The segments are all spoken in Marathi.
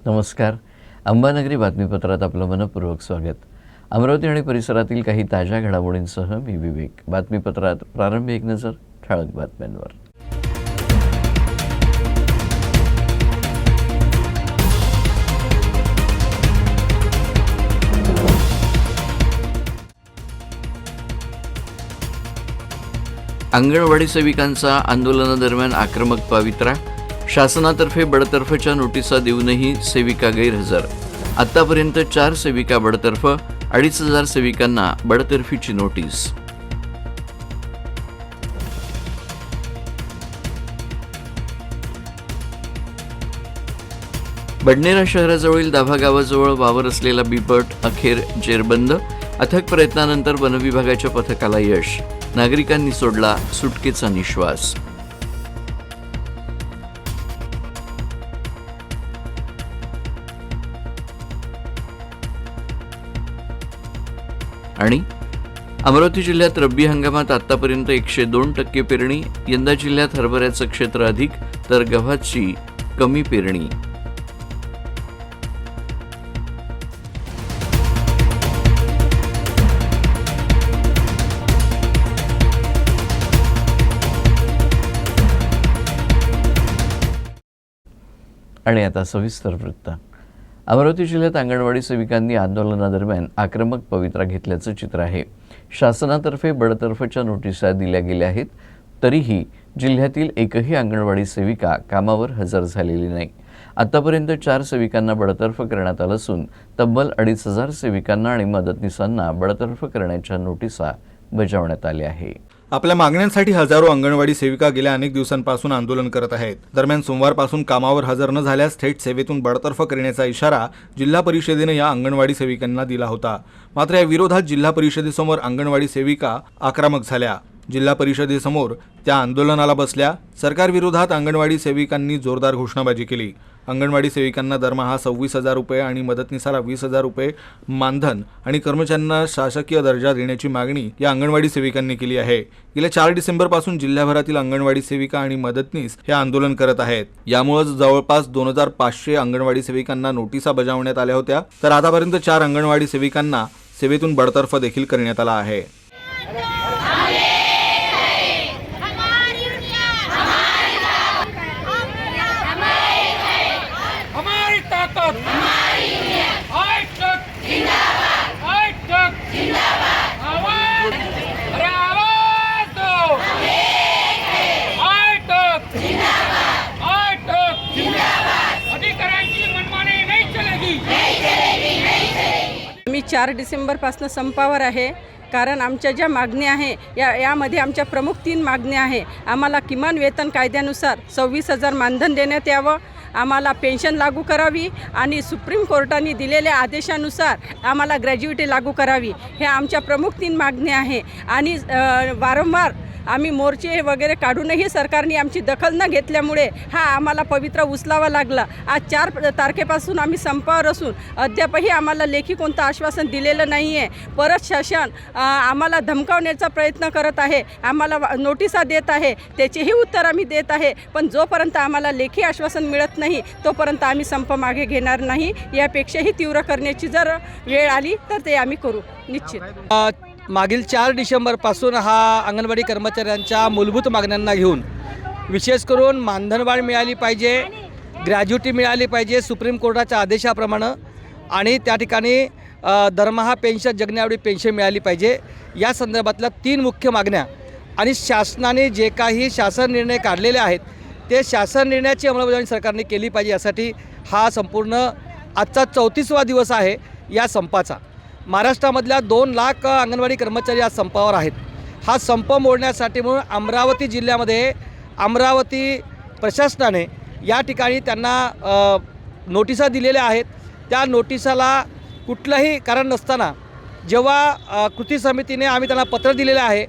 नमस्कार. अंबानगरी बातमीपत्रात आपलं मनपूर्वक स्वागत. अमरावती आणि परिसरातील काही ताज्या घडामोडींसह मी विवेक. बातमीपत्रात प्रारंभी एक नजर ठळक बातम्यांवर. अंगणवाडी सेविकांचा आंदोलनादरम्यान आक्रमक पवित्रा. शासनातर्फे बडतर्फच्या नोटिसा देऊनही सेविका गैरहजर. आतापर्यंत 4 सेविका बडतर्फ, 2500 सेविकांना बडतर्फीची नोटीस. बडनेरा शहराजवळील दाभा गावाजवळ वावर असलेला बिबट अखेर जेरबंद. अथक प्रयत्नानंतर वनविभागाच्या पथकाला यश. नागरिकांनी सोडला सुटकेचा निश्वास. आणि अमरावती जिल्ह्यात रब्बी हंगामात आतापर्यंत 102% पेरणी. यंदा जिल्ह्यात हरभऱ्याचं क्षेत्र अधिक तर गव्हाची कमी पेरणी. आणि आता सविस्तर वृत्त. अमरावती जिल्ह्यात अंगणवाडी सेविकांनी आंदोलनादरम्यान आक्रमक पवित्रा घेतल्याचं चित्र आहे. शासनातर्फे बडतर्फच्या नोटिसा दिल्या गेल्या आहेत, तरीही जिल्ह्यातील एकही अंगणवाडी सेविका कामावर हजर झालेली नाही. आतापर्यंत 4 सेविकांना बडतर्फ करण्यात आलं असून तब्बल 2500 सेविकांना आणि मदतनीसांना बडतर्फ करण्याच्या नोटिसा बजावण्यात आल्या आहे. आपल्या मागण्यांसाठी हजारो अंगणवाडी सेविका गेल्या अनेक दिवसांपासून आंदोलन करत आहेत. दरम्यान सोमवारपासून कामावर हजर न झाल्यास थेट सेवेतून बडतर्फ करण्याचा इशारा जिल्हा परिषदेने या अंगणवाडी सेविकांना दिला होता. मात्र या विरोधात जिल्हा परिषदेसमोर अंगणवाडी सेविका आक्रमक झाल्या. जिल्हा परिषदेसमोर त्या आंदोलनाला बसल्या. सरकारविरोधात अंगणवाडी सेविकांनी जोरदार घोषणाबाजी केली. अंगणवाडी सेविकांना दरमहा 26,000 रुपये आणि मदतनीसाला 20,000 रुपये मानधन आणि कर्मचाऱ्यांना शासकीय दर्जा देण्याची मागणी या अंगणवाडी सेविकांनी केली आहे. गेल्या 4 डिसेंबरपासून जिल्ह्याभरातील अंगणवाडी सेविका आणि मदतनीस हे आंदोलन करत आहेत. यामुळे जवळपास 2500 अंगणवाडी सेविकांना नोटिसा बजावण्यात आल्या होत्या, तर आतापर्यंत 4 अंगणवाडी सेविकांना सेवेतून बडतर्फ देखील करण्यात आला आहे. मी 4 डिसेंबरपासून संपावर आहे. कारण आमच्या ज्या मागण्या आहे यामध्ये आमच्या प्रमुख 3 मागण्या आहे. आम्हाला किमान वेतन कायद्यानुसार 26,000 मानधन देण्यात यावं, आम्हाला पेन्शन लागू करावी आणि सुप्रीम कोर्टाने दिलेल्या आदेशानुसार आम्हाला ग्रॅज्युइटी लागू करावी. हे आमच्या प्रमुख 3 मागण्या आहे. आणि वारंवार आम्ही मोर्चे वगैरे काढूनही सरकारने आमची दखल न घेतल्यामुळे हा आम्हाला पवित्रा उचलावा लागला. आज 4 तारखेपासून आम्ही संपावर असून अद्यापही आम्हाला लेखी कोणतं आश्वासन दिलेलं नाही आहे. परत शासन आम्हाला धमकावण्याचा प्रयत्न करत आहे, आम्हाला नोटिसा देत आहे, त्याचेही उत्तर आम्ही देत आहे. पण जोपर्यंत आम्हाला लेखी आश्वासन मिळत नाही तोपर्यंत आम्ही संप मागे घेणार नाही. यापेक्षाही तीव्र करण्याची जर वेळ आली तर ते आम्ही करू निश्चित. मागील 4 डिसेंबरपासून हा अंगणवाडी कर्मचाऱ्यांच्या मूलभूत मागण्यांना घेऊन विशेष करून मानधनवाढ मिळाली पाहिजे, ग्रॅज्युइटी मिळाली पाहिजे सुप्रीम कोर्टाच्या आदेशाप्रमाणे, आणि त्या ठिकाणी दरमहा पेन्शन जगण्याएवढी पेन्शन मिळाली पाहिजे. या संदर्भातल्या 3 मुख्य मागण्या आणि शासनाने जे काही शासन निर्णय काढलेले आहेत ते शासन निर्णयाची अंमलबजावणी सरकारने केली पाहिजे. यासाठी हा संपूर्ण आजचा 34वा दिवस आहे या संपाचा. महाराष्ट्रामधल्या 2 लाख अंगणवाडी कर्मचारी आज संपावर आहेत. हा संप मोडण्यासाठी म्हणून अमरावती जिल्ह्यामध्ये अमरावती प्रशासनाने या ठिकाणी त्यांना नोटिसा दिलेल्या आहेत. त्या नोटिसाला कुठलंही कारण नसताना जेव्हा कृती समितीने आम्ही त्यांना पत्र दिलेलं आहे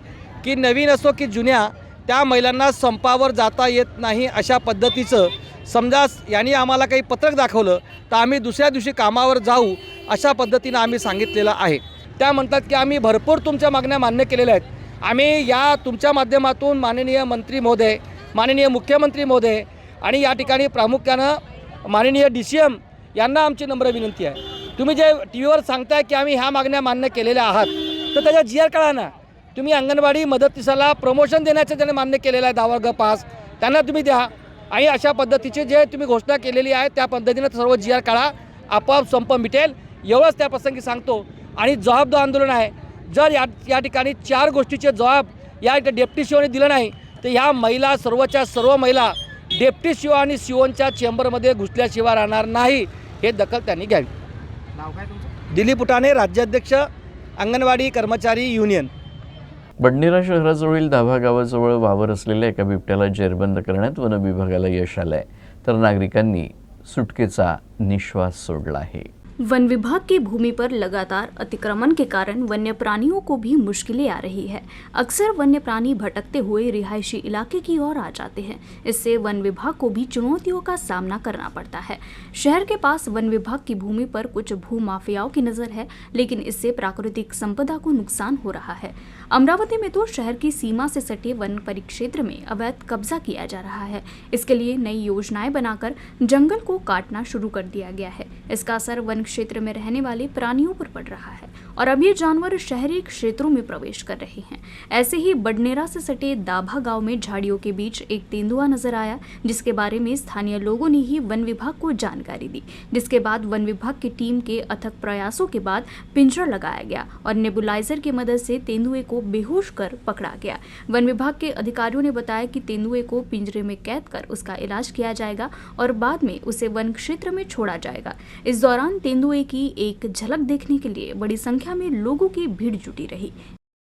की नवीन असो की जुन्या त्या महिलांना संपावर जाता येत नाही अशा पद्धतीचं, समजा यांनी आम्हाला काही पत्रक दाखवलं तर आम्ही दुसऱ्या दिवशी कामावर जाऊ अशा पद्धतीनं आम्ही सांगितलेलं आहे. त्या म्हणतात की आम्ही भरपूर तुमच्या मागण्या मान्य केलेल्या आहेत. आम्ही या तुमच्या माध्यमातून माननीय मंत्री महोदय, माननीय मुख्यमंत्री महोदय आणि या ठिकाणी प्रामुख्यानं माननीय DCM यांना आमची नम्र विनंती आहे, तुम्ही जे टी व्हीवर सांगताय की आम्ही ह्या मागण्या मान्य केलेल्या आहात, तर त्याच्या जी आर काढा ना. तुम्ही अंगणवाडी मदतनीसाला प्रमोशन देण्याचं ज्याने मान्य केलेलं आहे 10 वर्ग पास, त्यांना तुम्ही द्या. आणि अशा पद्धतीचे जे तुम्ही घोषणा केलेली आहे त्या पद्धतीनं सर्व जी आर काढा, आपोआप संप मिटेल. एवढंच त्या प्रसंगी सांगतो. आणि जबाबदो आंदोलन आहे. जर या ठिकाणी 4 गोष्टीचे जबाब या डेप्टी सीओने दिलं नाही, तर ह्या महिला सर्वच्या सर्व महिला डेप्टी सीओ आणि सीओनच्या चेंबरमध्ये घुसल्याशिवाय राहणार नाही. हे दखल त्यांनी घ्यावी. नाव काय तुमचं? दिलीप उटाणे, राज्याध्यक्ष अंगणवाडी कर्मचारी युनियन. बडनेरा शहराजवळील दाभा गावाजवळ वावर असलेल्या एका बिबट्याला जेरबंद करण्यात वन विभागाला यश आलंय, तर नागरिकांनी सुटकेचा निश्वास सोडला आहे. वन विभाग की भूमि पर लगातार अतिक्रमण के कारण वन्य प्राणियों को भी मुश्किलें आ रही है. अक्सर वन्य प्राणी भटकते हुए रिहायशी इलाके की ओर आ जाते हैं. इससे वन विभाग को भी चुनौतियों का सामना करना पड़ता है. शहर के पास वन विभाग की भूमि पर कुछ भूमाफियाओं की नज़र है, लेकिन इससे प्राकृतिक संपदा को नुकसान हो रहा है. अमरावती में तो शहर की सीमा से सटे वन परिक्षेत्र में अवैध कब्जा किया जा रहा है. इसके लिए नई योजनाएं बनाकर जंगल को काटना शुरू कर दिया गया है. इसका असर वन क्षेत्र में रहने वाले प्राणियों पर पड़ रहा है और अब ये जानवर शहरी क्षेत्रों में प्रवेश कर रहे हैं. ऐसे ही बडनेरा से सटे दाभा गांव में झाड़ियों के बीच एक तेंदुआ नजर आया, जिसके बारे में स्थानीय लोगों ने ही वन विभाग को जानकारी दी. जिसके बाद वन विभाग की टीम के अथक प्रयासों के बाद पिंजरा लगाया गया और नेबुलाइजर की मदद से तेंदुए को बेहोश कर पकड़ा गया. वन विभाग के अधिकारियों ने बताया कि तेंदुए को पिंजरे में कैद कर उसका इलाज किया जाएगा और बाद में उसे वन क्षेत्र में छोड़ा जाएगा. इस दौरान तेंदुए की एक झलक देखने के लिए बड़ी संख्या में लोगों की भीड़ जुटी रही.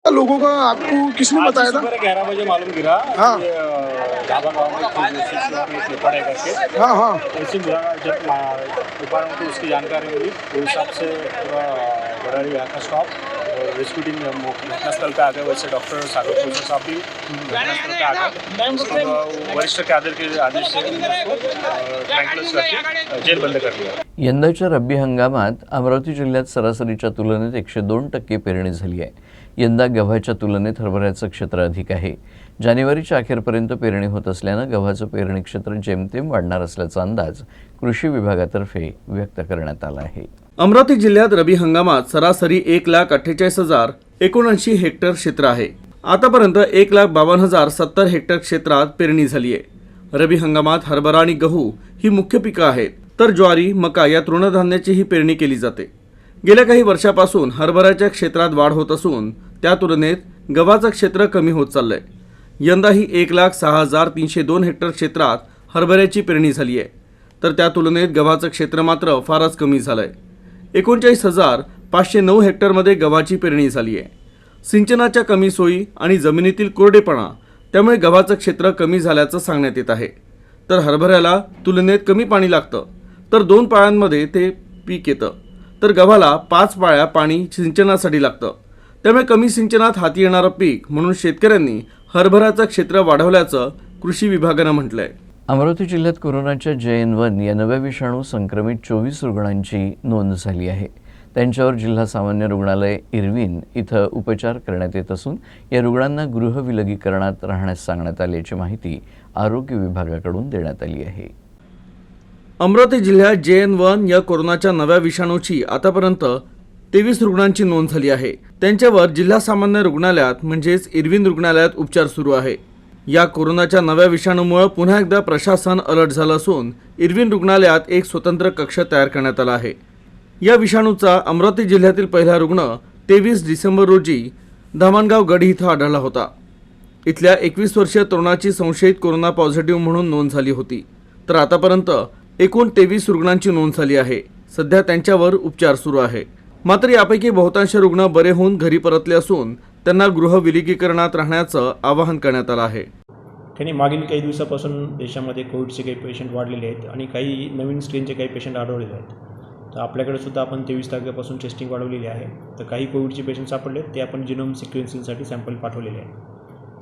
लोगों का आपको किसने बताया था? 11 बजे मालूम गिरा। हाँ। कि, दाभा गाँव में कोई एक लेपर्ड है करके। हाँ हाँ ऐसे जब दोपहर को उसकी जानकारी मिली तो उस हिसाब से पूरा बड़ारी यहाँ का स्टॉप रेस्क्यू टीम घटनास्थल पे आ गए. वैसे डॉक्टर सागर पुलिस साहब भी घटनास्थल पे आ गए. वरिष्ठ के आदेश से ट्रँक्युलस करके जेल बंद कर दिया. यंदाच्या रब्बी हंगामात अमरावती जिल्ह्यात सरासरीच्या तुलनेत 102% पेरणी झाली आहे. यंदा गव्हाच्या तुलनेत हरभऱ्याचं क्षेत्र अधिक आहे. जानेवारीच्या अखेरपर्यंत पेरणी होत असल्यानं गव्हाचं पेरणी क्षेत्र जेमतेम वाढणार असल्याचा अंदाज कृषी विभागातर्फे व्यक्त करण्यात आला आहे. अमरावती जिल्ह्यात रबी हंगामात सरासरी 1,48,079 हेक्टर क्षेत्र आहे. आतापर्यंत 1,52,070 हेक्टर क्षेत्रात पेरणी झाली आहे. रबी हंगामात हरभरा आणि गहू ही मुख्य पिकं आहेत, तर ज्वारी, मका या तृणधान्याचीही पेरणी केली जाते. गेल्या काही वर्षापासून हरभऱ्याच्या क्षेत्रात वाढ होत असून त्या तुलनेत गव्हाचं क्षेत्र कमी होत चाललंय. यंदाही 1,06,302 हेक्टर क्षेत्रात हरभऱ्याची पेरणी झाली आहे, तर त्या तुलनेत गव्हाचं क्षेत्र मात्र फारच कमी झालंय. 39,509 हेक्टरमध्ये गव्हाची पेरणी झाली आहे. सिंचनाच्या कमी सोयी आणि जमिनीतील कोरडेपणा त्यामुळे गव्हाचं क्षेत्र कमी झाल्याचं सांगण्यात येत आहे. तर हरभऱ्याला तुलनेत कमी पाणी लागतं, तर 2 पाळ्यांमध्ये ते पीक येतं, तर गव्हाला 5 पाळ्या पाणी सिंचनासाठी लागतं. त्यामुळे कमी सिंचनात हाती येणारं पीक म्हणून शेतकऱ्यांनी हरभऱ्याचं क्षेत्र वाढवल्याचं कृषी विभागानं म्हटलंय. अमरावती जिल्ह्यात कोरोनाच्या JN1 या नव्या विषाणू संक्रमित 24 रुग्णांची नोंद झाली आहे. त्यांच्यावर जिल्हा सामान्य रुग्णालय इरविन इथं उपचार करण्यात येत असून या रुग्णांना गृहविलगीकरणात राहण्यास सांगण्यात आल्याची माहिती आरोग्य विभागाकडून देण्यात आली आहे. अमरावती जिल्ह्यात JN1 या कोरोनाच्या नव्या विषाणूची आतापर्यंत 23 रुग्णांची नोंद झाली आहे. त्यांच्यावर जिल्हा सामान्य रुग्णालयात म्हणजेच इरविन रुग्णालयात उपचार सुरू आहे. या कोरोनाच्या नव्या विषाणूमुळे पुन्हा एकदा प्रशासन अलर्ट झालं असून इरविन रुग्णालयात एक स्वतंत्र कक्ष तयार करण्यात आला आहे. या विषाणूचा अमरावती जिल्ह्यातील पहिला रुग्ण 23 डिसेंबर रोजी धामणगाव गडी इथं आढळला होता. इथल्या 21 वर्षीय तरुणाची संशयित कोरोना पॉझिटिव्ह म्हणून नोंद झाली होती. तर आतापर्यंत एकूण 23 रुग्णांची नोंद झाली आहे. सध्या त्यांच्यावर उपचार सुरू आहे. मात्र यापैकी बहुतांश रुग्ण बरे होऊन घरी परतले असून त्यांना गृहविलगीकरणात राहण्याचं आवाहन करण्यात आलं आहे. त्यांनी मागील काही दिवसापासून देशामध्ये कोविडचे काही पेशंट वाढलेले आहेत आणि काही नवीन स्ट्रेनचे काही पेशंट आढळलेले आहेत. तर आपल्याकडे सुद्धा आपण 23 तारखेपासून टेस्टिंग वाढवलेली आहे. तर काही कोविडचे पेशंट सापडले ते आपण जिनोम सिक्वेन्सिंगसाठी सॅम्पल पाठवलेले आहे.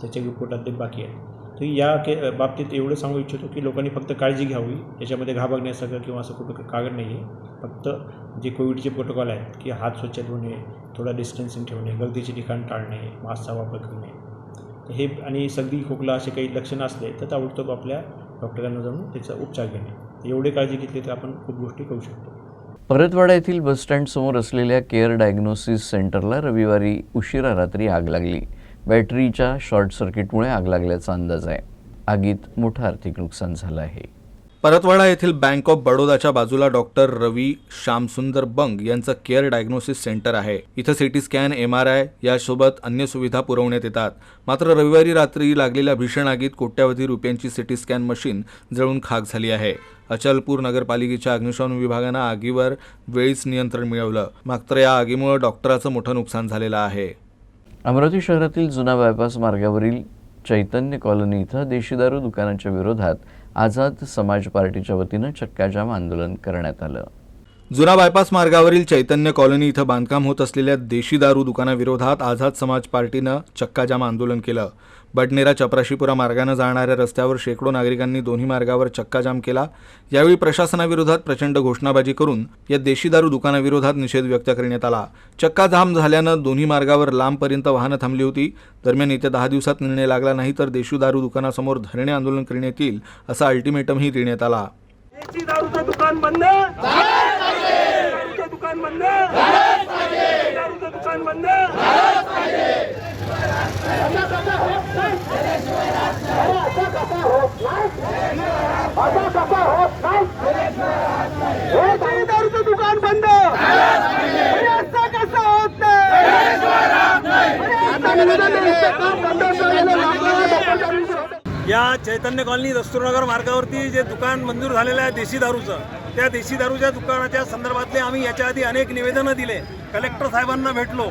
त्याचे रिपोर्ट अद्याप बाकी आहे. तर या बाबतीत एवढं सांगू इच्छितो की लोकांनी फक्त काळजी घ्यावी. याच्यामध्ये घाबरण्यासारखं किंवा असं कुठं कारण नाही आहे. फक्त जे कोविडचे प्रोटोकॉल आहेत की हात स्वच्छ धुणे, थोडा डिस्टन्सिंग ठेवणे, गर्दीचे ठिकाण टाळणे, मास्कचा वापर करणे, हे आणि सर्दी खोकला असे काही लक्षणं असले तर ताबडतोब आपल्या डॉक्टरांना जाऊन त्याचा उपचार घेणे. एवढे काळजी घेतली तर आपण खूप गोष्टी करू शकतो. परतवाडा येथील बसस्टँडसमोर असलेल्या केअर डायग्नोसिस सेंटरला रविवारी उशिरा रात्री आग लागली. बॅटरीच्या शॉर्ट सर्किटमुळे आग लागल्याचा अंदाज आहे. आगीत मोठं आर्थिक नुकसान झालं आहे. परतवाडा येथील बँक ऑफ बडोदाच्या बाजूला डॉक्टर रवी श्यामसुंदर बंग यांचं केअर डायग्नोसिस सेंटर आहे. इथं सिटी स्कॅन, MRI यासोबत अन्य सुविधा पुरवण्यात येतात. मात्र रविवारी रात्री लागलेल्या भीषण आगीत कोट्यावधी रुपयांची सिटी स्कॅन मशीन जळून खाक झाली आहे. अचलपूर नगरपालिकेच्या अग्निशमन विभागानं आगीवर वेळीच नियंत्रण मिळवलं. मात्र या आगीमुळे डॉक्टराचं मोठं नुकसान झालेलं आहे. अमरावती शहरातील जुना बायपास मार्गावरील चैतन्य कॉलनी इथं देशी दारू दुकानाच्या विरोधात आझाद समाज पार्टीच्या वतीनं चक्काजाम आंदोलन करण्यात आलं. जुना बायपास मार्गावरील चैतन्य कॉलनी इथं बांधकाम होत असलेल्या देशी दारू दुकानाविरोधात आझाद समाज पार्टीनं चक्काजाम आंदोलन केलं. बडनेरा चपराशीपुरा मार्गानं जाणाऱ्या रस्त्यावर शेकडो नागरिकांनी दोन्ही मार्गावर चक्काजाम केला. यावेळी प्रशासनाविरोधात प्रचंड घोषणाबाजी करून या देशी दारू दुकानाविरोधात निषेध व्यक्त करण्यात आला. चक्काजाम झाल्यानं दोन्ही मार्गावर लांबपर्यंत वाहनं थांबली होती. दरम्यान येत्या 10 दिवसात निर्णय लागला नाही तर देशी दारू दुकानासमोर धरणे आंदोलन करण्यात येईल असा अल्टिमेटमही देण्यात आला. देशी दारूचं दुकान बंद दारूचं दुकान बंद दारूचं दुकान बंद दारूचं दुकान बंद असं कसं होत नाही. या चैतन्य कॉलनी दस्तूरनगर मार्गावरती जे दुकान मंजूर झालेलं आहे देशी दारूचं, त्या देशी दारूच्या दुकानाच्या संदर्भातले आम्ही याच्या आधी अनेक निवेदनं दिले. कलेक्टर साहेबांना भेटलो,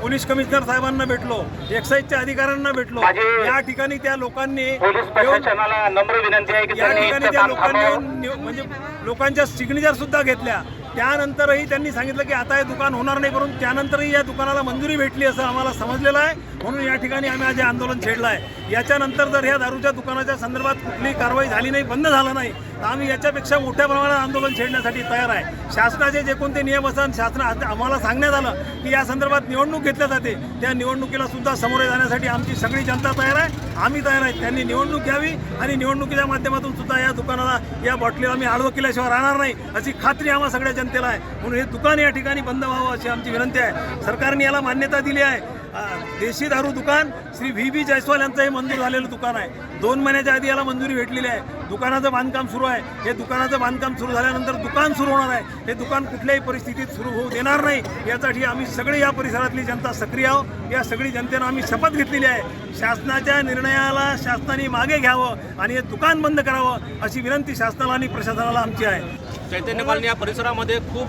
पोलीस कमिशनर साहेबांना भेटलो, एक्साईजच्या अधिकाऱ्यांना भेटलो. या ठिकाणी त्या लोकांनी नम्र विनंती आहे की या ठिकाणी त्या लोकांनी म्हणजे लोकांच्या सिग्नेचर सुद्धा घेतल्या. त्यानंतरही त्यांनी सांगितलं की आता हे दुकान होणार नाही, परंतु त्यानंतरही या दुकानाला मंजुरी भेटली असं आम्हाला समजलेलं आहे. म्हणून या ठिकाणी आम्ही आज हे आंदोलन छेडलं आहे. याच्यानंतर जर ह्या दारूच्या दुकानाच्या संदर्भात कुठलीही कारवाई झाली नाही, बंद झालं नाही, तर आम्ही याच्यापेक्षा मोठ्या प्रमाणात आंदोलन छेडण्यासाठी तयार आहे. शासनाचे जे कोणते नियम असतात, शासन आम्हाला सांगण्यात आलं की या संदर्भात निवडणूक घेतल्या जाते, त्या निवडणुकीला सुद्धा सामोरे जाण्यासाठी आमची सगळी जनता तयार आहे. आम्ही तयार आहे. त्यांनी निवडणूक घ्यावी आणि निवडणुकीच्या माध्यमातून सुद्धा या दुकानाला, या बॉटलीला आम्ही आडवं केल्याशिवाय राहणार नाही अशी खात्री आम्हा सगळ्या जनतेला आहे. म्हणून हे दुकान या ठिकाणी बंद व्हावं अशी आमची विनंती आहे. सरकारने याला मान्यता दिली आहे. देशी दारू दुकान श्री VB जयस्वाल यांचं हे मंजूर झालेलं दुकान आहे. 2 महिन्याच्या आधी याला मंजुरी भेटलेली आहे. दुकानाचं बांधकाम सुरू आहे. हे दुकानाचं बांधकाम सुरू झाल्यानंतर दुकान सुरू होणार आहे. हे दुकान कुठल्याही परिस्थितीत सुरू होऊ देणार नाही यासाठी आम्ही सगळे या परिसरातली जनता सक्रिय आहोत. या सगळी जनतेनं आम्ही शपथ घेतलेली आहे. शासनाच्या निर्णयाला शासनाने मागे घ्यावं आणि हे दुकान बंद करावं अशी विनंती शासनाला आणि प्रशासनाला आमची आहे. चैतन्य कॉलनी या परिसरामध्ये खूप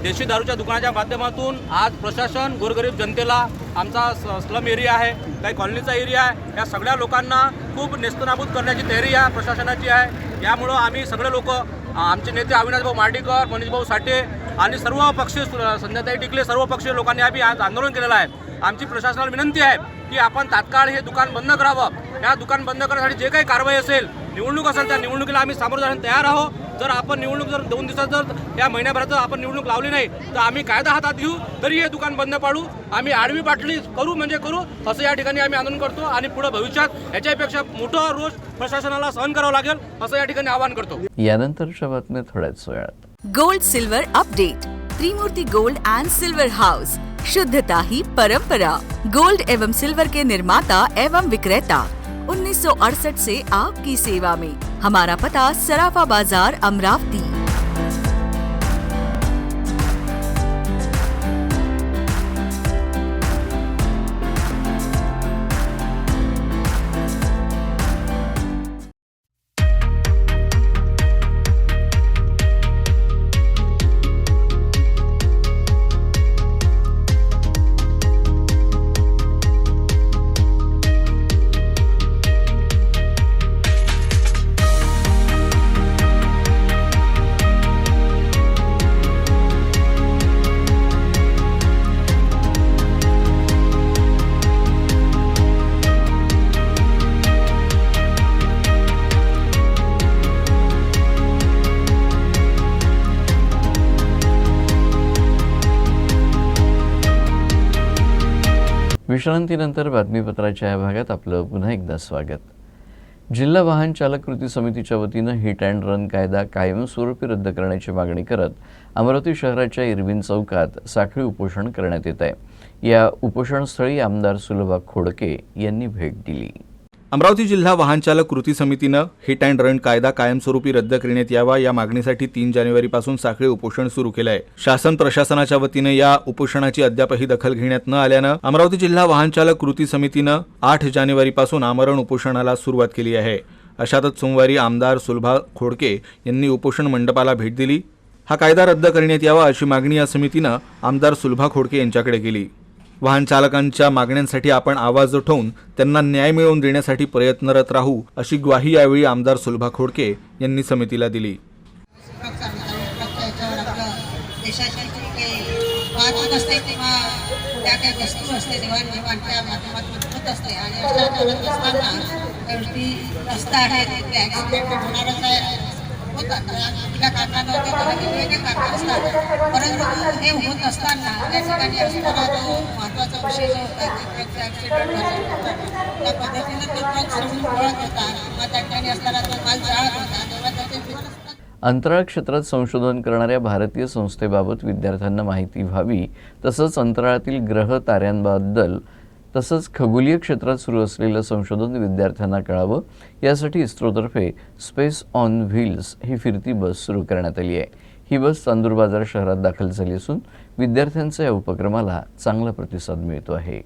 देशी दारूच्या दुकानाच्या माध्यमातून आज प्रशासन गोरगरीब जनतेला, आमचा स्लम एरिया आहे, काही कॉलनीचा एरिया आहे, या सगळ्या लोकांना खूप नेस्तनाबूत करण्याची तयारी या प्रशासनाची आहे. यामुळं आम्ही सगळे लोक, आमचे नेते अविनाशभाऊ मार्डीकर, मनीषभाऊ साठे आणि सर्व पक्षीय, संध्याताई टिकले, सर्व पक्षीय लोकांनी आम्ही आज आंदोलन केलेलं आहे. आमची प्रशासनाला विनंती आहे की आपण तात्काळ हे दुकान बंद करावं. या दुकान बंद करण्यासाठी जे काही कारवाई असेल, निवडणूक असेल, त्या निवडणुकीला आम्ही सामोरं जाण्यास तयार आहोत. जर आपण निवडणूक जर 2 दिवसात जर या महिन्याभरात आपण निवडणूक लावली नाही तर आम्ही कायदा हातात घेऊ, तरी हे दुकान बंद पाडू. आम्ही आडवी बाटली करू म्हणजे करू असं या ठिकाणी आम्ही आंदोलन करतो आणि पुढे भविष्यात याच्यापेक्षा मोठं रोष प्रशासनाला सहन करावं लागेल असं या ठिकाणी आवाहन करतो. यानंतरच्या बातम्या थोड्याच वेळात. Gold silver update. Trimurti gold and silver house, शुद्धता ही परंपरा. गोल्ड एवं सिल्वर के निर्माता एवं विक्रेता 1968 से आपकी सेवा में. हमारा पता सराफा बाजार, अमरावती. विश्रांतीनंतर बातमीपत्राच्या या भागात आपलं पुन्हा एकदा स्वागत. जिल्हा वाहन चालक कृती समितीच्या वतीनं हिट अँड रन कायदा कायमस्वरूपी रद्द करण्याची मागणी करत अमरावती शहराच्या इरविन चौकात साखळी उपोषण करण्यात येत आहे। या उपोषणस्थळी आमदार सुलभा खोडके यांनी भेट दिली। अमरावती जिल्हा वाहन चालक कृती समितीनं हिट अँड रन कायदा कायमस्वरूपी रद्द करण्यात यावा या मागणीसाठी 3 जानेवारीपासून साखळी उपोषण सुरू केलं आहे। शासन प्रशासनाच्या वतीनं या उपोषणाची अद्यापही दखल घेण्यात न आल्यानं अमरावती जिल्हा वाहन चालक कृती समितीनं 8 जानेवारीपासून आमरण उपोषणाला सुरुवात केली आहे। अशातच सोमवारी आमदार सुलभा खोडके यांनी उपोषण मंडपाला भेट दिली। हा कायदा रद्द करण्यात यावा अशी मागणी या समितीनं आमदार सुलभा खोडके यांच्याकडे केली। वाहन चालकांच्या मागण्यांसाठी आपण आवाज उठवून त्यांना न्याय मिळवून देण्यासाठी प्रयत्नरत राहू अशी ग्वाही यावेळी आमदार सुलभा खोडके यांनी समितीला दिली। तिला कारखाना होते वेगवेगळे कारखाने असतात, परंतु हे होत असताना त्या ठिकाणी असताना जो महत्त्वाचा विषय जो होता ते ट्रकचा ॲक्सिडेंट झाला। त्या पद्धतीनं तो ट्रक समजून पळत होता किंवा त्या ठिकाणी असताना तो माल जाळत होता, तेव्हा त्याचे अंतराळ क्षेत्रात संशोधन करणाऱ्या भारतीय संस्थेबाबत विद्यार्थ्यांना माहिती व्हावी, तसंच अंतराळातील ग्रह ताऱ्यांबद्दल तसंच खगोलीय क्षेत्रात सुरू असलेलं संशोधन विद्यार्थ्यांना कळावं यासाठी इस्रोतर्फे स्पेस ऑन व्हील्स ही फिरती बस सुरू करण्यात आली आहे। ही बस चांदूर बाजार शहरात दाखल झाली असून विद्यार्थ्यांच्या या उपक्रमाला चांगला प्रतिसाद मिळतो आहे।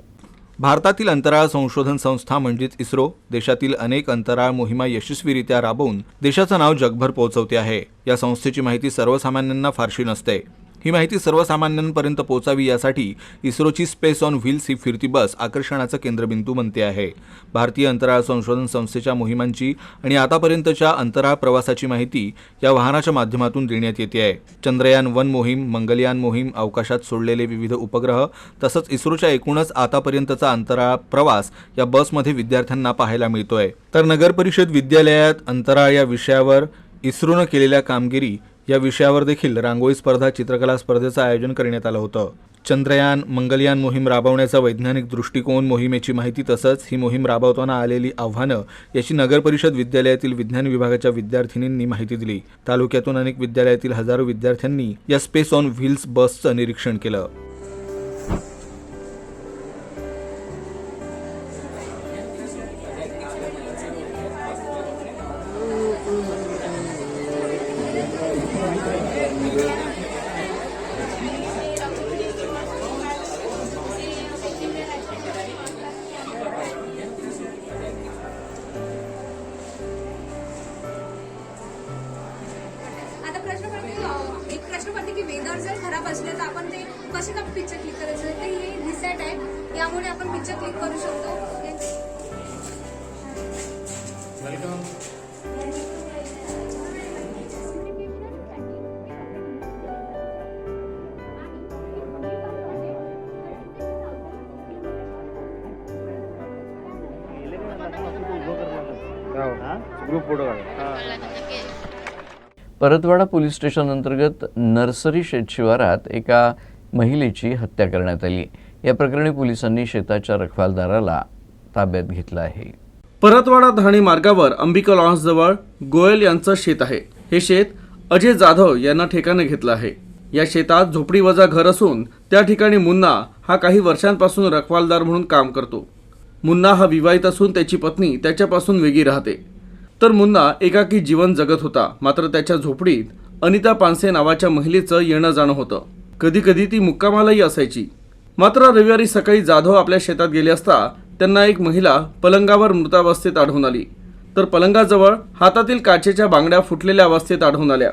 भारतातील अंतराळ संशोधन संस्था म्हणजेच इस्रो देशातील अनेक अंतराळ मोहिमा यशस्वीरित्या राबवून देशाचं नाव जगभर पोहोचवते आहे। या संस्थेची माहिती सर्वसामान्यांना फारशी नसते। ही माहिती सर्वसामान्यांपर्यंत पोहोचावी यासाठी इस्रोची स्पेस ऑन व्हील्स ही फिरती बस आकर्षणाचा केंद्रबिंदू बनते आहे। भारतीय अंतराळ संशोधन संस्थेच्या मोहिमांची आणि आतापर्यंतच्या अंतराळ प्रवासाची माहिती या वाहनाच्या माध्यमातून देण्यात येते आहे। चंद्रयान-1 मोहीम, मंगलयान मोहीम, अवकाशात सोडलेले विविध उपग्रह तसंच इस्रोच्या एकूणच आतापर्यंतचा अंतराळ प्रवास या बसमध्ये विद्यार्थ्यांना पाहायला मिळतोय। तर नगरपरिषद विद्यालयात अंतराळ या विषयावर इस्रोनं केलेल्या कामगिरी या विषयावर देखील रांगोळी स्पर्धा, चित्रकला स्पर्धेचं आयोजन करण्यात आलं होतं। चंद्रयान, मंगलयान मोहीम राबवण्याचा वैज्ञानिक दृष्टिकोन, मोहिमेची माहिती तसंच ही मोहीम राबवताना आलेली आव्हानं याची नगरपरिषद विद्यालयातील विज्ञान विभागाच्या विद्यार्थिनींनी माहिती दिली। तालुक्यातून अनेक विद्यालयातील हजारो विद्यार्थ्यांनी या स्पेस ऑन व्हील्स बसचं निरीक्षण केलं। एक प्रश्न पडते की वेदर जर खराब असले तर आपण ते कसे का पिक्चर क्लिक करायचं, ते हे डिसाइड आहे। यामुळे आपण पिक्चर क्लिक करू शकतो। Group photo Paratwada police station अंतर्गत नर्सरी शेत शिवारात एका महिलेची हत्या करण्यात आली। या प्रकरणी पोलिसांनी शेताच्या रखवालदाराला ताब्यात घेतलं आहे। परतवाडा धाणी मार्गावर अंबिका लॉन्सजवळ गोयल यांचं शेत आहे। हे शेत अजय जाधव यांना ठेकाने घेतलं आहे। या शेतात झोपडी वजा घर असून त्या ठिकाणी मुन्ना हा काही वर्षांपासून रखवालदार म्हणून काम करतो। मुन्ना हा विवाहित असून त्याची पत्नी त्याच्यापासून वेगळी राहते। तर मुन्ना एकाकी जीवन जगत होता, मात्र त्याच्या झोपडीत अनिता पानसे नावाच्या महिलेचं येणं जाणं होतं। कधी कधी ती मुक्कामालाही असायची। मात्र रविवारी सकाळी जाधव आपल्या शेतात गेले असता त्यांना एक महिला पलंगावर मृतावस्थेत आढळून आली। तर पलंगाजवळ हातातील काचेच्या बांगड्या फुटलेल्या अवस्थेत आढळून आल्या।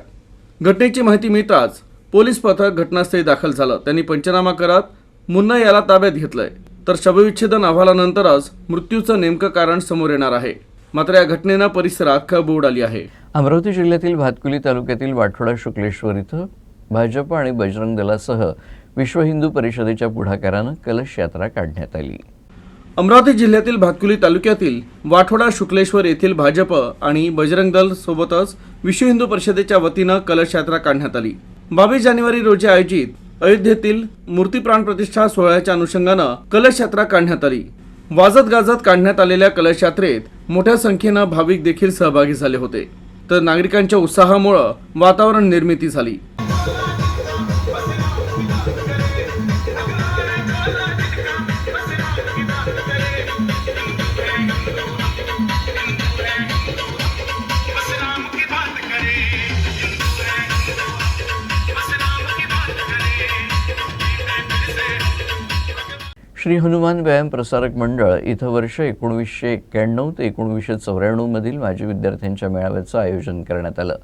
घटनेची माहिती मिळताच पोलीस पथक घटनास्थळी दाखल झालं। त्यांनी पंचनामा करत मुन्ना याला ताब्यात घेतलंय। तर शवविच्छेदन अहवालानंतरच मृत्यूचं नेमकं कारण समोर येणार आहे। मात्र या घटनेनं परिसरात खळबळ उडाली आहे। अमरावती जिल्ह्यातील भातकुली तालुक्यातील वाठोडा शुक्लेश्वर इथं भाजप आणि बजरंग दलासह विश्व हिंदू परिषदेच्या पुढाकारानं कलश यात्रा काढण्यात आली। अमरावती जिल्ह्यातील भातकुली तालुक्यातील वाठोडा शुक्लेश्वर येथील भाजप आणि बजरंग दल सोबतच विश्व हिंदू परिषदेच्या वतीनं कलश यात्रा काढण्यात आली। 22 जानेवारी रोजी आयोजित अयोध्येतील मूर्ती प्राण प्रतिष्ठा सोहळ्याच्या अनुषंगानं कलश यात्रा काढण्यात आली। वाजत गाजत काढण्यात आलेल्या कलश यात्रेत मोठ्या संख्येनं भाविक देखील सहभागी झाले होते, तर नागरिकांच्या उत्साहामुळे वातावरण निर्मिती झाली. श्री हनुमान व्यायाम प्रसारक मंडळ इथं वर्ष 1991 ते 1994 मधील माजी विद्यार्थ्यांच्या मेळाव्याचं आयोजन करण्यात आलं.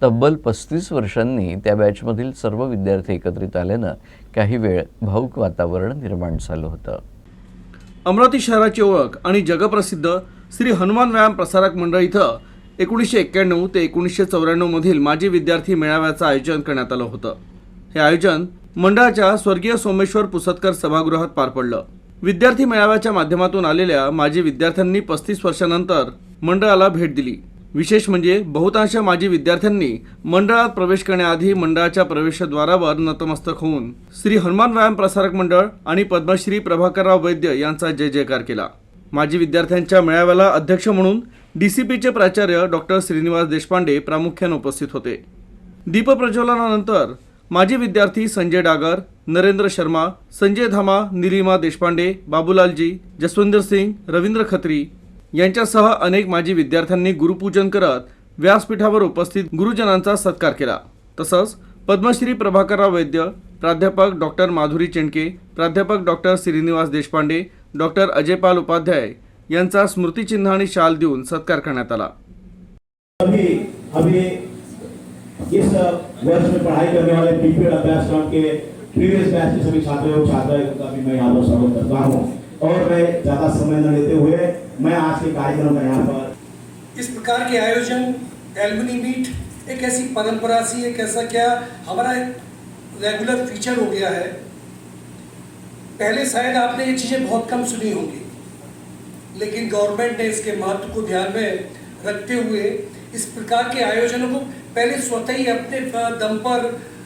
तब्बल 35 वर्षांनी त्या बॅचमधील सर्व विद्यार्थी एकत्रित आल्यानं काही वेळ भाऊक वातावरण निर्माण झालं होतं. अमरावती शहराची ओळख आणि जगप्रसिद्ध श्री हनुमान व्यायाम प्रसारक मंडळ इथं 1991 ते 1994 मधील माजी विद्यार्थी मेळाव्याचं आयोजन करण्यात आलं होतं. हे आयोजन मंडळाच्या स्वर्गीय सोमेश्वर पुसतकर सभागृहात पार पडलं. विद्यार्थी मेळाव्याच्या माध्यमातून आलेल्या माजी विद्यार्थ्यांनी 35 वर्षांनंतर मंडळाला भेट दिली. विशेष म्हणजे बहुतांश माजी विद्यार्थ्यांनी मंडळात प्रवेश करण्याआधी मंडळाच्या प्रवेशद्वारावर नतमस्तक होऊन श्री हनुमान व्यायाम प्रसारक मंडळ आणि पद्मश्री प्रभाकरराव वैद्य यांचा जय जयकार केला. माजी विद्यार्थ्यांच्या मेळाव्याला अध्यक्ष म्हणून DCPचे प्राचार्य डॉक्टर श्रीनिवास देशपांडे प्रामुख्याने उपस्थित होते. दीपप्रज्वलनानंतर माजी विद्यार्थी संजय डागर, नरेंद्र शर्मा, संजय धामा, निलिमा देशपांडे, बाबूलालजी, जसविंदर सिंग, रवींद्र खत्री यांच्यासह अनेक माजी विद्यार्थ्यांनी गुरुपूजन करत व्यासपीठावर उपस्थित गुरुजनांचा सत्कार केला. तसंच पद्मश्री प्रभाकरराव वैद्य, प्राध्यापक डॉक्टर माधुरी चेंडके, प्राध्यापक डॉक्टर श्रीनिवास देशपांडे, डॉक्टर अजयपाल उपाध्याय यांचा स्मृतिचिन्ह आणि शाल देऊन सत्कार करण्यात आला. इस वर्ष में पढ़ाई करने वाले बीपीएड अभ्यासक्रम के प्रीवियस बैच के सभी छात्रों का भी मैं यहाँ पर स्वागत करता हूँ और मैं ज़्यादा समय न लेते हुए मैं आज के कार्यक्रम का यहाँ पर इस प्रकार के आयोजन एल्युमिनी मीट एक ऐसी परंपरा सी एक ऐसा क्या हमारा एक रेगुलर फीचर हो गया है. पहले शायद आपने ये चीज़ें बहुत कम सुनी होंगी, लेकिन गवर्नमेंट ने इसके महत्व को ध्यान में रखते हुए इस प्रकार के आयोजनों को पहले स्वतः ही अपने दम पर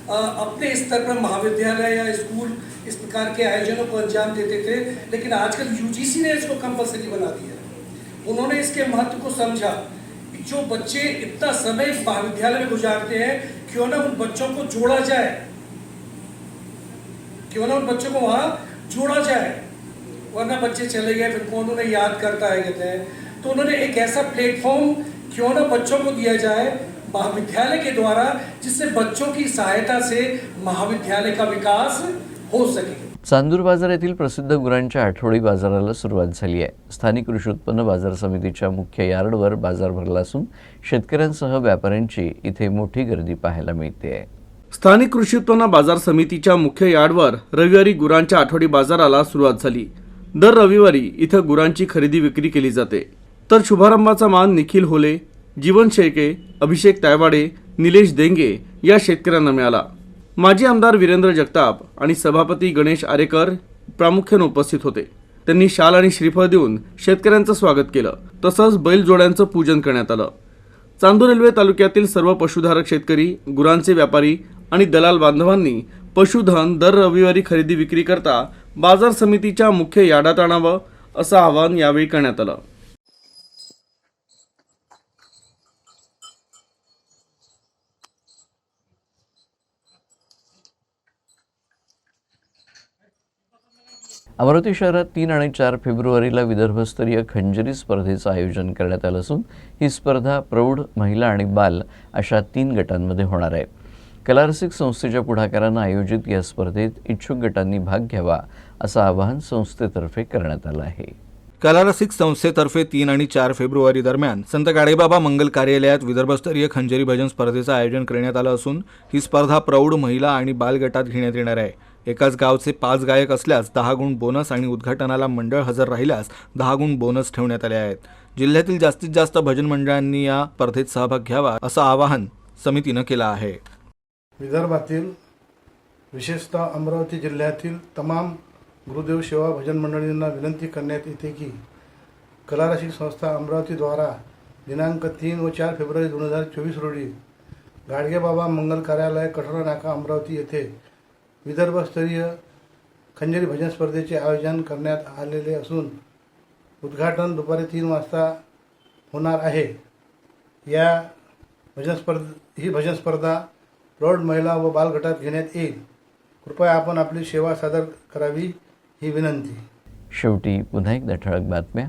अपने स्तर पर महाविद्यालय या स्कूल इस प्रकार के आयोजनों को अंजाम देते थे, लेकिन आजकल UGC ने इसको कंपलसरी बना दिया. उन्होंने इसके महत्व को समझा. जो बच्चे इतना समय महाविद्यालय में गुजारते हैं, क्यों ना उन बच्चों को जोड़ा जाए, क्यों ना उन बच्चों को वहाँ जोड़ा जाए, वरना बच्चे चले गए फिर कौन उन्हें याद करता है कहते हैं. तो उन्होंने एक ऐसा प्लेटफॉर्म क्यों ना बच्चों को दिया जाए महाविद्यालय के द्वारा, जिससे बच्चों की सहायता से महाविद्यालय का विकास हो सके. चांदूर बाजार येथील प्रसिद्ध गुरांच्या आठवडी बाजाराला सुरुवात झाली आहे. स्थानिक कृषी उत्पन्न बाजार समितीच्या मुख्य यार्डवर बाजार भरला असून शेतकऱ्यांसह व्यापाऱ्यांची इथे मोठी गर्दी पाहायला मिळते. स्थानिक कृषी उत्पन्न बाजार समितीच्या मुख्य यार्डवर रविवारी गुरांच्या आठवडी बाजाराला सुरुवात झाली. दर रविवारी इथं गुरांची खरेदी विक्री केली जाते. तर शुभारंभाचा मान निखिल होले, जीवन शेळके, अभिषेक तायवाडे, निलेश देंगे या शेतकऱ्यांना मिळाला. माजी आमदार वीरेंद्र जगताप आणि सभापती गणेश आरेकर प्रामुख्याने उपस्थित होते. त्यांनी शाल आणि श्रीफळ देऊन शेतकऱ्यांचं स्वागत केलं. तसंच बैलजोड्यांचं पूजन करण्यात आलं. चांदूर रेल्वे तालुक्यातील सर्व पशुधारक शेतकरी, गुरांचे व्यापारी आणि दलाल बांधवांनी पशुधन दर रविवारी खरेदी विक्री करता बाजार समितीच्या मुख्य यार्डात आणावं असं आवाहन यावेळी करण्यात आलं. अमरावती शहरात 3 आणि 4 फेब्रुवारीला विदर्भस्तरीय खंजरी स्पर्धेचं आयोजन करण्यात आलं असून ही स्पर्धा प्रौढ, महिला आणि बाल अशा 3 गटांमध्ये होणार आहे. कलारसिक संस्थेच्या पुढाकारानं आयोजित या स्पर्धेत इच्छुक गटांनी भाग घ्यावा असं आवाहन संस्थेतर्फे करण्यात आलं आहे. कलारसिक संस्थेतर्फे 3 आणि 4 फेब्रुवारी दरम्यान संत गाडेबाबा मंगल कार्यालयात विदर्भस्तरीय खंजरी भजन स्पर्धेचं आयोजन करण्यात आलं असून ही स्पर्धा प्रौढ, महिला आणि बाल गटात घेण्यात येणार आहे. एकाच गावचे 5 गायक असल्यास 10 गुण बोनस आणि उद्घाटनाला मंडळ हजर राहिल्यास 10 गुण बोनस ठेवण्यात आले आहेत. जिल्ह्यातील जास्तीत जास्त भजन मंडळांनी या स्पर्धेत सहभाग घ्यावा असं आवाहन समितीनं केलं आहे. विदर्भातील विशेषतः अमरावती जिल्ह्यातील तमाम गुरुदेव सेवा भजन मंडळींना विनंती करण्यात येते की कलारसिक संस्था अमरावतीद्वारा दिनांक 3 व 4 फेब्रुवारी 2024 रोजी गाडगेबाबा मंगल कार्यालय कठोरा नाका अमरावती येथे विदर्भस्तरीय खंजरी भजन स्पर्धेचे आयोजन करण्यात आलेले असून उद्घाटन दुपारी 3 वाजता होणार आहे. या ही भजन स्पर्धा प्रौढ महिला व बाल गटात घेण्यात येईल. कृपया आपण आपली सेवा सादर करावी ही विनंती. शेवटी पुन्हा एकदा ठळक बातम्या.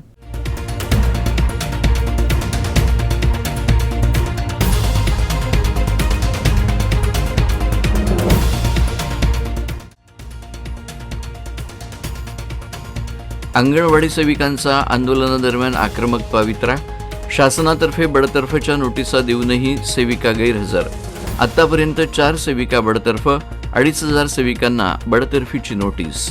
अंगणवाडी सेविकांचा आंदोलनादरम्यान आक्रमक पवित्रा. शासनातर्फे बडतर्फच्या नोटिसा देऊनही सेविका गैरहजर. आतापर्यंत 4 सेविका बडतर्फ, 2,500 सेविकांना बडतर्फीची नोटीस.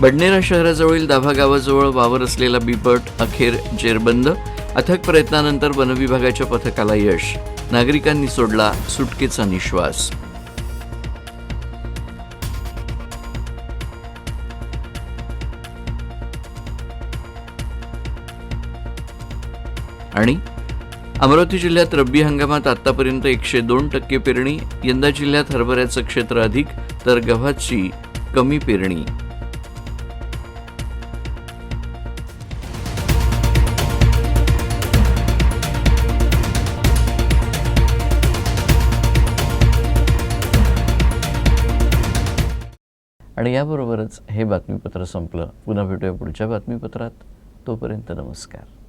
बडनेरा शहराजवळील दाभा गावाजवळ वावर असलेला बिबट अखेर जेरबंद. अथक प्रयत्नानंतर वनविभागाच्या पथकाला यश. नागरिकांनी सोडला सुटकेचा निश्वास. आणि अमरावती जिल्ह्यात रब्बी हंगामात आतापर्यंत 102% पेरणी. यंदा जिल्ह्यात हरभऱ्याचं क्षेत्र अधिक तर गव्हाची कमी पेरणी. आणि याबरोबरच हे बातमीपत्र संपलं. पुन्हा भेटूया पुढच्या बातमीपत्रात. तोपर्यंत नमस्कार.